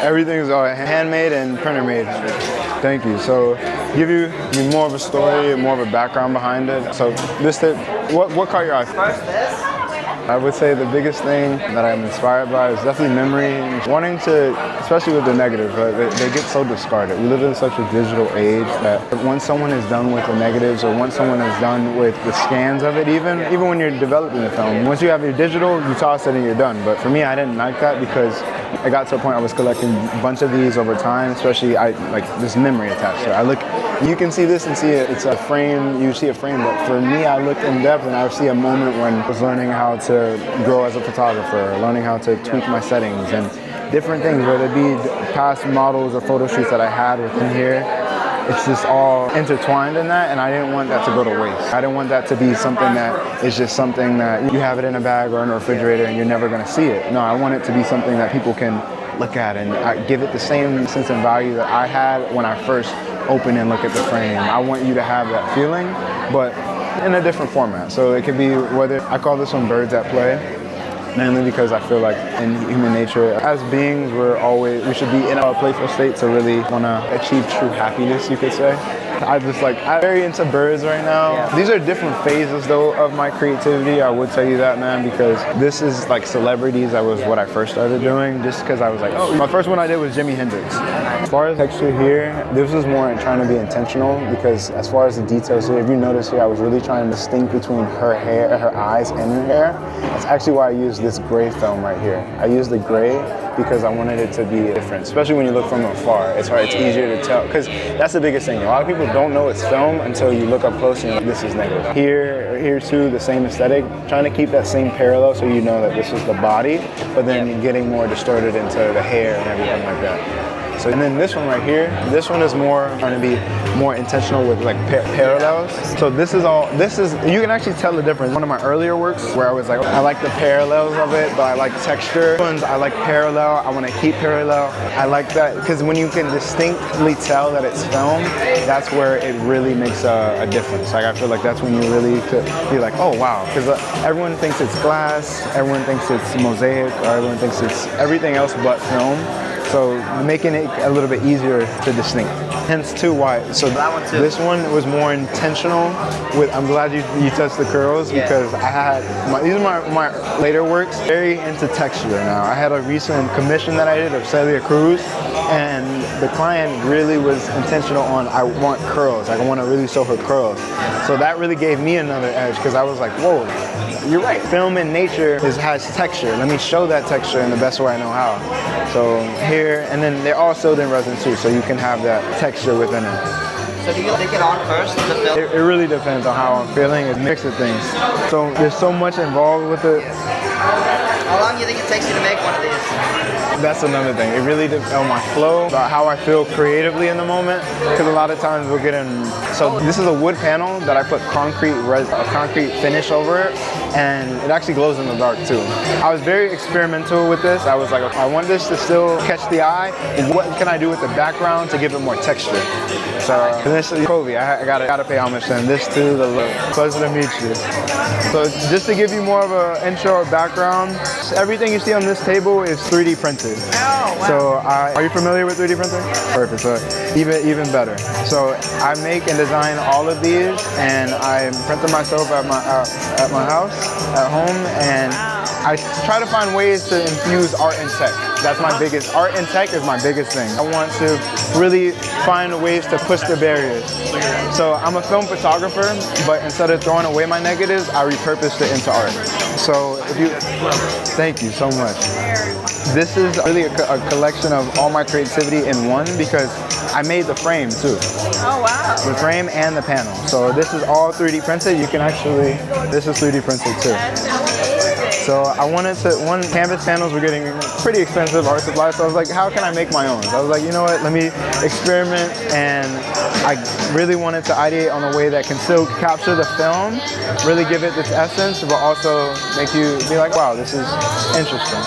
Everything's handmade and printer made. Thank you. So give you more of a story, more of a background behind it. So what caught your eye? First this. I would say the biggest thing that I'm inspired by is definitely memory. Wanting to, especially with the negatives, right? They get so discarded. We live in such a digital age that once someone is done with the negatives or once someone is done with the scans of it, even when you're developing the film, once you have your digital, you toss it and you're done. But for me, I didn't like that because I got to a point I was collecting a bunch of these over time, especially like this memory attached to it. You can see this and see it. It's a frame, you see a frame, but for me, I looked in depth and I see a moment when I was learning how to grow as a photographer, learning how to tweak my settings and different things, whether it be past models or photo shoots that I had within here. It's just all intertwined in that, and I didn't want that to go to waste. I didn't want that to be something that is just something that you have it in a bag or in a refrigerator and you're never gonna see it. No, I want it to be something that people can look at and I give it the same sense and value that I had when I first open and look at the frame. I want you to have that feeling, but in a different format. So it could be whether, I call this one Birds at Play, mainly because I feel like in human nature, as beings, we should be in a playful state to really want to achieve true happiness, you could say. I'm very into birds right now. Yeah. These are different phases though of my creativity, I would tell you that, man, because this is like celebrities. That was what I first started doing just because I was like, oh, my first one I did was Jimi Hendrix. As far as texture here, this was more trying to be intentional because as far as the details here, if you notice here, I was really trying to distinct between her hair, her eyes and her hair. That's actually why I used this gray film right here. I used the gray because I wanted it to be different, especially when you look from afar. It's easier to tell, because that's the biggest thing. A lot of people don't know it's film until you look up close and you're like, this is negative. Here too, the same aesthetic, trying to keep that same parallel so you know that this is the body, but then getting more distorted into the hair and everything like that. So, and then this one right here, this one is more trying to be more intentional with like parallels. So you can actually tell the difference. One of my earlier works where I was like, I like the parallels of it, but I like texture. Ones I like parallel, I want to keep parallel. I like that because when you can distinctly tell that it's film, that's where it really makes a difference. Like I feel like that's when you really could be like, oh wow, because everyone thinks it's glass, everyone thinks it's mosaic, or everyone thinks it's everything else but film. So making it a little bit easier to distinct. Hence too why. So that one too. This one was more intentional with, I'm glad you touched the curls because I had, these are my later works, very into texture now. I had a recent commission that I did of Celia Cruz and the client really was intentional on, I want curls. Like I want to really show her curls. So that really gave me another edge because I was like, whoa, you're right. Film in nature has texture. Let me show that texture in the best way I know how. So here, and then they're all sealed in resin too, so you can have that texture within it. So do you take it on first in the film? It really depends on how I'm feeling. It's a mix of things. So there's so much involved with it. How long do you think it takes you to make one of these? That's another thing. It really depends on my flow, about how I feel creatively in the moment. Because a lot of times we'll get in. So this is a wood panel that I put a concrete finish over it, and it actually glows in the dark too. I was very experimental with this. I was like, I want this to still catch the eye. What can I do with the background to give it more texture? So this is Kobe. I gotta pay homage to him. This too, the look. Pleasure to meet you. So just to give you more of an intro or background, everything you see on this table is 3D printed. Oh, wow. So are you familiar with 3D printing? Perfect. So even better. So I make and design all of these, and I print them myself at my house, at home, and I try to find ways to infuse art and tech. That's my biggest, art and tech is my biggest thing. I want to really find ways to push the barriers. So I'm a film photographer, but instead of throwing away my negatives, I repurposed it into art. So thank you so much. This is really a collection of all my creativity in one because I made the frame too. Oh wow. The frame and the panel. So this is all 3D printed. You can actually, this is 3D printed too. So I wanted to, canvas panels were getting pretty expensive, art supplies, so I was like, how can I make my own? So I was like, you know what, let me experiment, and I really wanted to ideate on a way that can still capture the film, really give it its essence, but also make you be like, wow, this is interesting.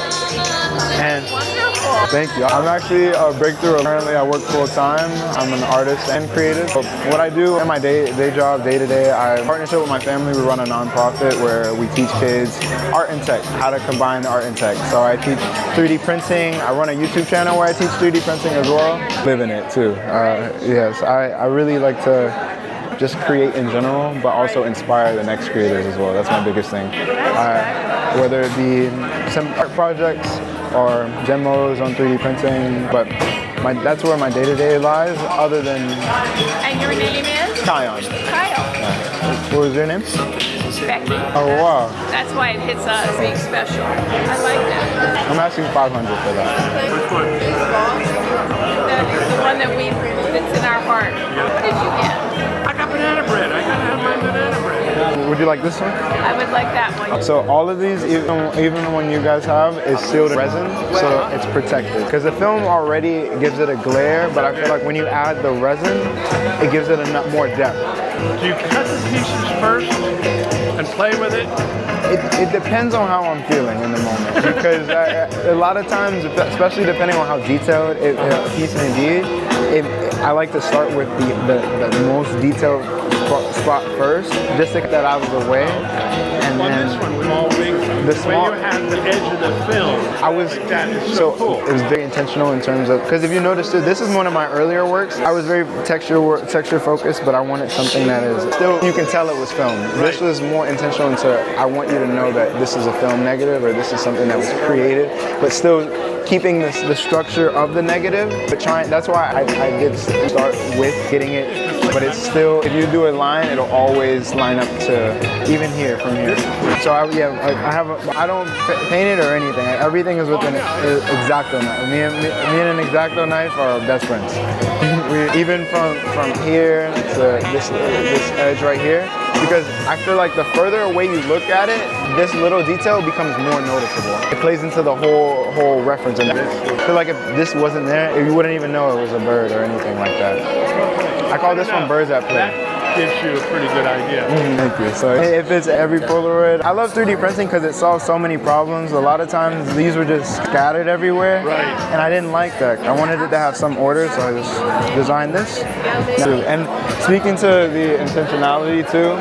And wonderful. Thank you. I'm actually a breakthrough. Currently, I work full time. I'm an artist and creative. But what I do in my day job, day to day, I partnership with my family. We run a nonprofit where we teach kids art and tech, how to combine art and tech. So I teach 3D printing. I run a YouTube channel where I teach 3D printing as well. Live in it too. Yes, I really like to just create in general, but also inspire the next creators as well. That's my biggest thing. Whether it be some art projects or demos on 3D printing, but that's where my day-to-day lies, other than... And your name is? Kion. Kyle. What was your name? Becky. Oh, wow. That's why it hits us being special. I like that. I'm asking 500 for that. Which one? The one that's in our heart. What did you get? I got banana bread. I gotta have my banana bread. Would you like this one? I would like that one. So all of these, even one you guys have, is sealed resin, so it's protected. Because the film already gives it a glare, but I feel like when you add the resin, it gives it more depth. Do you cut the pieces first and play with it? It depends on how I'm feeling in the moment, because a lot of times, especially depending on how detailed a piece may be, I like to start with the most detailed spot first, just to get that out of the way. And On then this one with all wings, the way you have the edge of the film. I was like that is so cool. It was very intentional in terms of, because if you noticed, this is one of my earlier works. I was very texture focused, but I wanted something that is still, you can tell it was filmed. Right. This was more intentional into, I want you to know that this is a film negative, or this is something that was created, but still keeping the structure of the negative, but that's why I did start with getting it, but it's still, if you do a line, it'll always line up to even here, from here. So I don't paint it or anything. Everything is with an X-Acto knife. Me and an X-Acto knife are best friends. Even from here to this edge right here, because I feel like the further away you look at it, this little detail becomes more noticeable. It plays into the whole reference. And I feel like if this wasn't there, you wouldn't even know it was a bird or anything like that. I call this one Birds at Play. That gives you a pretty good idea. Thank you. So if it's every Polaroid, I love 3D printing because it solves so many problems. A lot of times these were just scattered everywhere. Right. And I didn't like that. I wanted it to have some order, so I just designed this. And speaking to the intentionality too,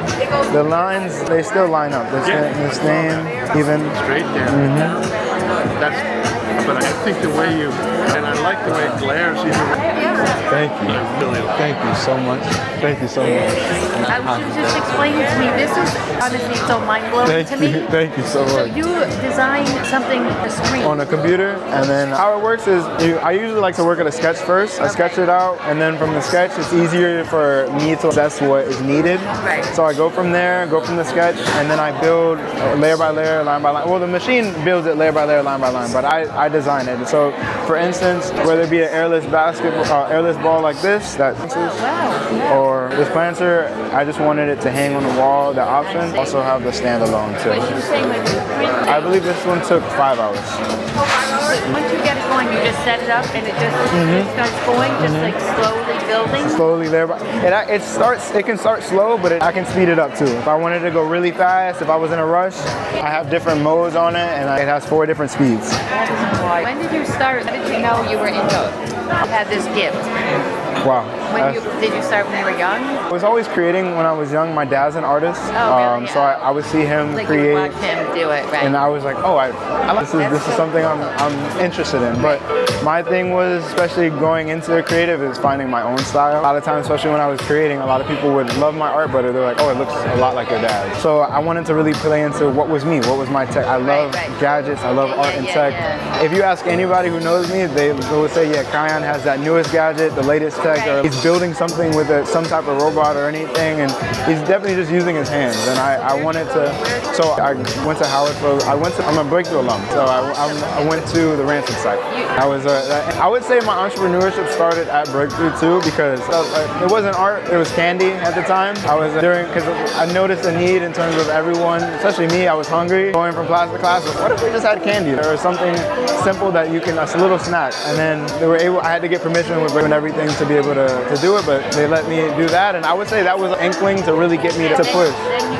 the lines, they still line up. This name, even. Straight there. But I think the way and I like the way it glares even. Thank you. I really like it. Thank you so much. Thank you so much. I was just explaining to me, this is honestly so mind-blowing to me. Thank you so So much. you designed something on the screen. On a computer, and then how it works is I usually like to work at a sketch first. I sketch it out, and then from the sketch, it's easier for me to assess what is needed. Right. So I go from there, go from the sketch, and then I build layer by layer, line by line. Well, the machine builds it layer by layer, line by line, but I design it. So, for instance, whether it be an airless airless ball like this, or this planter, I just wanted it to hang on the wall. The option also have the standalone too. But you were saying when you print, I believe this one took 5 hours. once you get it going, you just set it up and it just starts going, just like slowly building. Slowly there, but it can start slow, but I can speed it up too. If I wanted to go really fast, if I was in a rush, I have different modes on it, and it has 4 different speeds. When did you start? How did you know you were into it? You had this gift. Wow. Did you start when you were young? I was always creating when I was young. My dad's an artist, really? so I would see him Like create. you watch him do it, right? And I was like, oh, I like this is something I'm interested in. But my thing was, especially going into the creative, is finding my own style. A lot of times, especially when I was creating, a lot of people would love my art, but they're like, oh, it looks a lot like your dad. So I wanted to really play into what was me, what was my tech. I love gadgets, I love art and tech. If you ask anybody who knows me, they would say, yeah, Kion has that newest gadget, the latest tech, or he's building something with some type of robot or anything, and he's definitely just using his hands. And I wanted to, so I went to Howard I'm a Breakthrough alum, so I went to the Ransom site. I would say my entrepreneurship started at Breakthrough too, because it wasn't art, it was candy at the time. Because I noticed a need in terms of everyone, especially me. I was hungry, going from class to class. What if we just had candy or something simple that you can, a little snack? And then I had to get permission with everything to be able to to do it, but they let me do that. And I would say that was an inkling to really get me to push.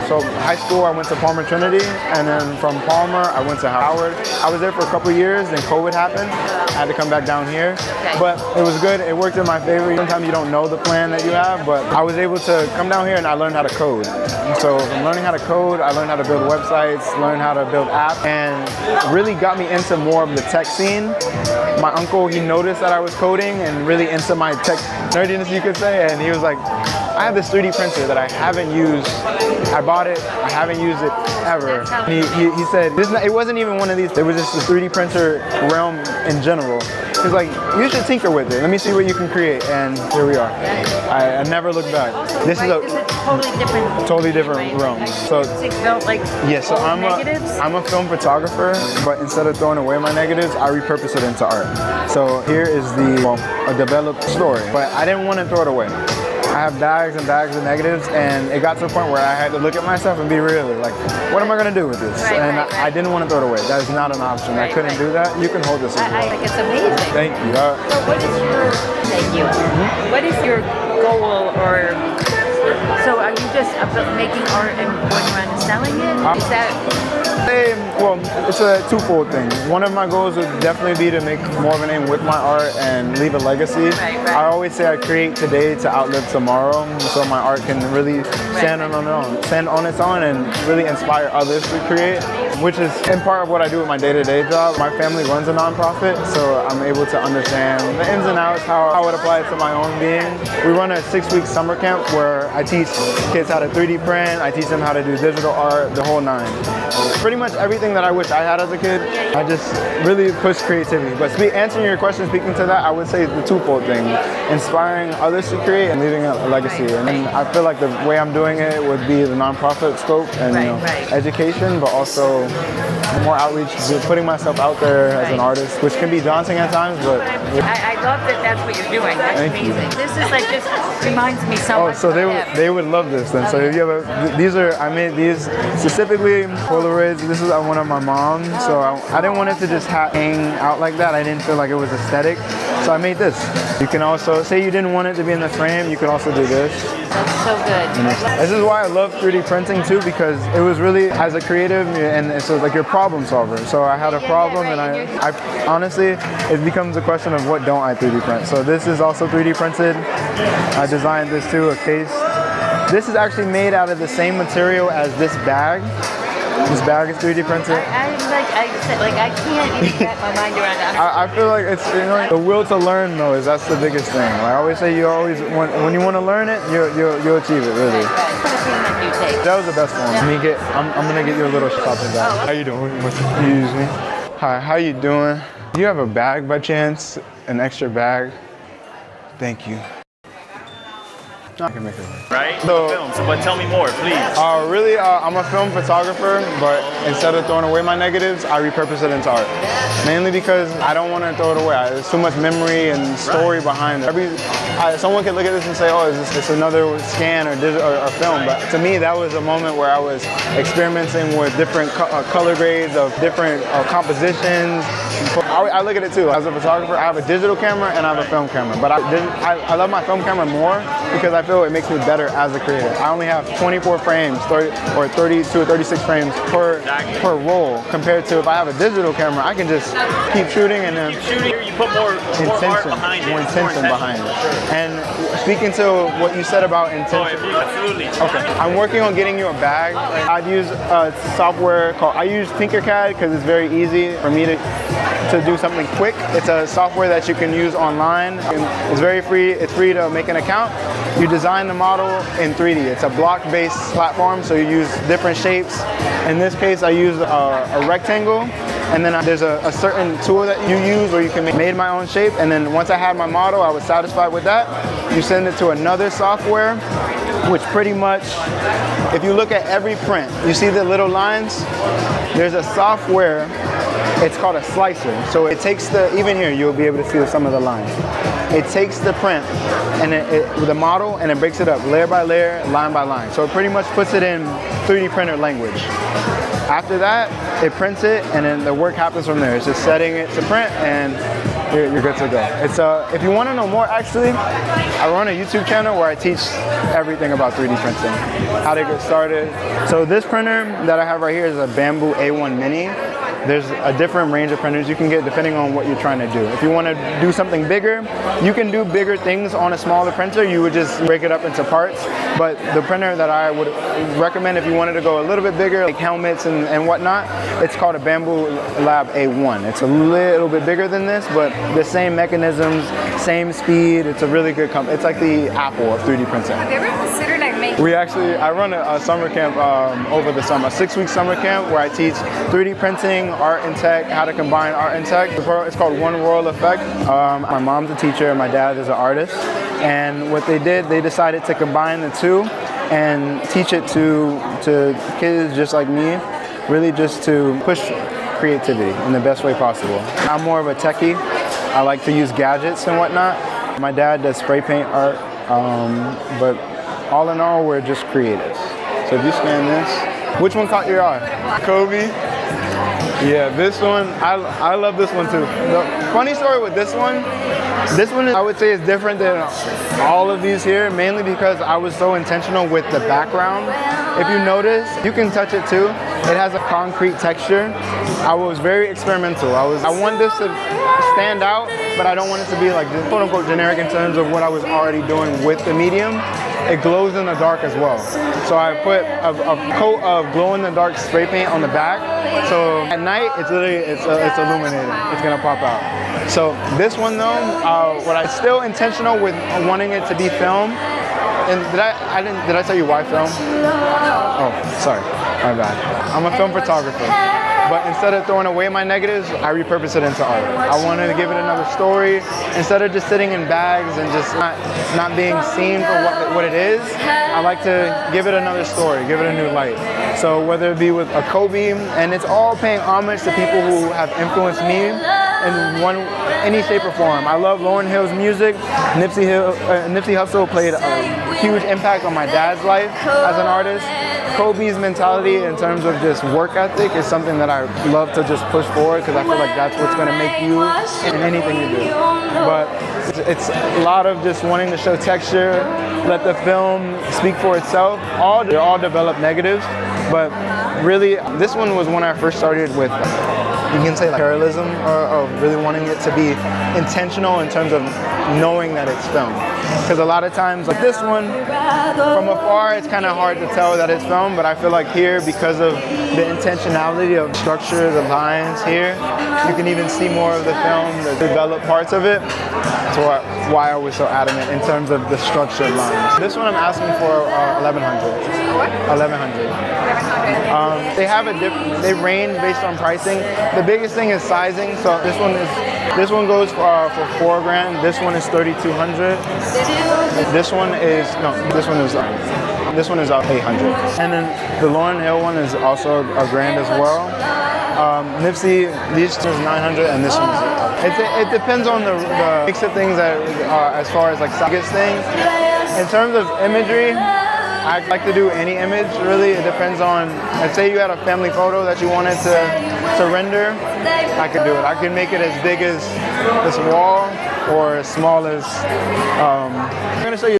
So high school, I went to Palmer Trinity, and then from Palmer, I went to Howard. I was there for a couple of years, then COVID happened. I had to come back down here, but it was good. It worked in my favor. Sometimes you don't know the plan that you have, but I was able to come down here and I learned how to code. So from learning how to code, I learned how to build websites, learned how to build apps, and really got me into more of the tech scene. My uncle, he noticed that I was coding and really into my tech nerdiness, you could say, and he was like, I have this 3D printer that I haven't used. I bought it, I haven't used it ever. He said, it wasn't even one of these, it was just the 3D printer realm in general. He's like, you should tinker with it. Let me see what you can create, and here we are. I never looked back. This is a totally different realm. So so I'm a film photographer, but instead of throwing away my negatives, I repurpose it into art. So here is a developed story, but I didn't want to throw it away. I have bags and bags of negatives, and it got to a point where I had to look at myself and be real. Like, what am I going to do with this? I didn't want to throw it away. That is not an option. I couldn't do that. You can hold this as well. I think it's amazing. Thank you. What is your goal, or so are you just making art and going around and selling it? Is that? Well, it's a twofold thing. One of my goals would definitely be to make more of a name with my art and leave a legacy. I always say I create today to outlive tomorrow, so my art can really stand on its own and really inspire others to create, which is in part of what I do with my day-to-day job. My family runs a nonprofit, so I'm able to understand the ins and outs, how I would apply it to my own being. We run a 6-week summer camp where I teach kids how to 3D print, I teach them how to do digital art, the whole nine. Pretty much everything that I wish I had as a kid. I just really push creativity. But answering your question, speaking to that, I would say the twofold thing: inspiring others to create and leaving a legacy. And I feel like the way I'm doing it would be the nonprofit scope and education, but also more outreach, putting myself out there as an artist, which can be daunting at times. But I love that that's what you're doing. That's amazing. This is like just reminds me so much. So they would love this then. So if you have I made these specifically Polaroids. This is one of my mom's, so I didn't want it to just hang out like that. I didn't feel like it was aesthetic, so I made this. You can also, say you didn't want it to be in the frame, you could also do this. That's so good. This is why I love 3D printing too, because it was really, as a creative, and so like you're a problem solver. So I had a problem, and I honestly, it becomes a question of what don't I 3D print. So this is also 3D printed. I designed this too, a case. This is actually made out of the same material as this bag. This bag is 3D printed. I can't even get my mind around it. I feel like it's, the will to learn though, that's the biggest thing. Like I always say, when you want to learn it, you'll achieve it, really. That was the best one. I'm gonna get you a little shopping bag. How you doing? Excuse me. Hi, how you doing? Do you have a bag by chance? An extra bag? Thank you. I can make it work. Right? So, films, but tell me more, please. Really, I'm a film photographer, but instead of throwing away my negatives, I repurpose it into art. Mainly because I don't want to throw it away. There's too much memory and story behind it. Someone could look at this and say, oh, is this another scan or film? But to me, that was a moment where I was experimenting with different color grades of different compositions. I look at it too. As a photographer, I have a digital camera and I have a film camera. But I love my film camera more because I feel it makes me better as a creator. I only have 24 frames, 32 or 36 frames per roll, compared to if I have a digital camera, I can just keep shooting and then you put more intention behind it. And speaking to what you said about intention, absolutely. Okay, I'm working on getting you a bag. I'd use software I use Tinkercad because it's very easy for me to do something quick. It's a software that you can use online. It's very free. It's free to make an account. You design the model in 3D. It's a block-based platform, so you use different shapes. In this case, I used a rectangle, and then there's a certain tool that you use where you can make my own shape, and then once I had my model, I was satisfied with that. You send it to another software, which pretty much, if you look at every print, you see the little lines? There's a software, it's called a slicer. So it takes even here, you'll be able to see some of the lines. It takes the print and with the model, and it breaks it up layer by layer, line by line. So it pretty much puts it in 3D printer language. After that, it prints it, and then the work happens from there. It's just setting it to print, and you're good to go. It's if you want to know more, actually, I run a YouTube channel where I teach everything about 3D printing, how to get started. So this printer that I have right here is a Bamboo A1 Mini. There's a different range of printers you can get depending on what you're trying to do. If you want to do something bigger, you can do bigger things on a smaller printer. You would just break it up into parts. But the printer that I would recommend if you wanted to go a little bit bigger, like helmets and whatnot, it's called a Bamboo Lab A1. It's a little bit bigger than this, but the same mechanisms, same speed. It's a really good company. It's like the Apple of 3D printing. Have you ever considered like making? I run a summer camp over the summer, a 6-week summer camp where I teach 3D printing, art and tech, how to combine art and tech. It's called One World Effect. My mom's a teacher, my dad is an artist. And what they did, they decided to combine the two and teach it to kids just like me, really just to push creativity in the best way possible. I'm more of a techie. I like to use gadgets and whatnot. My dad does spray paint art, but all in all, we're just creatives. So if you scan this, which one caught your eye? Kobe? Yeah, this one, I love this one too. The funny story with this one I would say is different than all of these here, mainly because I was so intentional with the background. If you notice, you can touch it too. It has a concrete texture. I was very experimental. I want this to stand out, but I don't want it to be like quote unquote generic in terms of what I was already doing with the medium. It glows in the dark as well. So I put a coat of glow in the dark spray paint on the back. So at night, it's illuminated. It's gonna pop out. So this one though, what I still intentional with wanting it to be film. And did I tell you why film? Oh, sorry, my bad. I'm a film photographer. But instead of throwing away my negatives, I repurpose it into art. I wanted to give it another story. Instead of just sitting in bags and just not being seen for what it is, I like to give it another story, give it a new light. So whether it be with a Kobe, and it's all paying homage to people who have influenced me in any shape or form. I love Lauryn Hill's music. Nipsey Hussle played a huge impact on my dad's life as an artist. Kobe's mentality in terms of just work ethic is something that I love to just push forward because I feel like that's what's going to make you in anything you do. But it's a lot of just wanting to show texture, let the film speak for itself. They're all developed negatives, but really this one was when I first started with, you can say like parallelism, or really wanting it to be intentional in terms of knowing that it's film. Because a lot of times, like this one, from afar, it's kind of hard to tell that it's film, but I feel like here, because of the intentionality of structure, the lines here, you can even see more of the film, the developed parts of it. That's why I was so adamant in terms of the structured lines. This one I'm asking for $1,100. What? $1,100. They range based on pricing. The biggest thing is sizing. So this one goes for $4,000. This one is $3,200. This one is $800. And then the Lauryn Hill one is also $1,000 as well. Nipsey, these two is $900, and this one's it depends on the mix of things that as far as like biggest things. In terms of imagery, I like to do any image, really. It depends on, let's say you had a family photo that you wanted to render, I could do it. I can make it as big as this wall or as small as, I'm gonna show you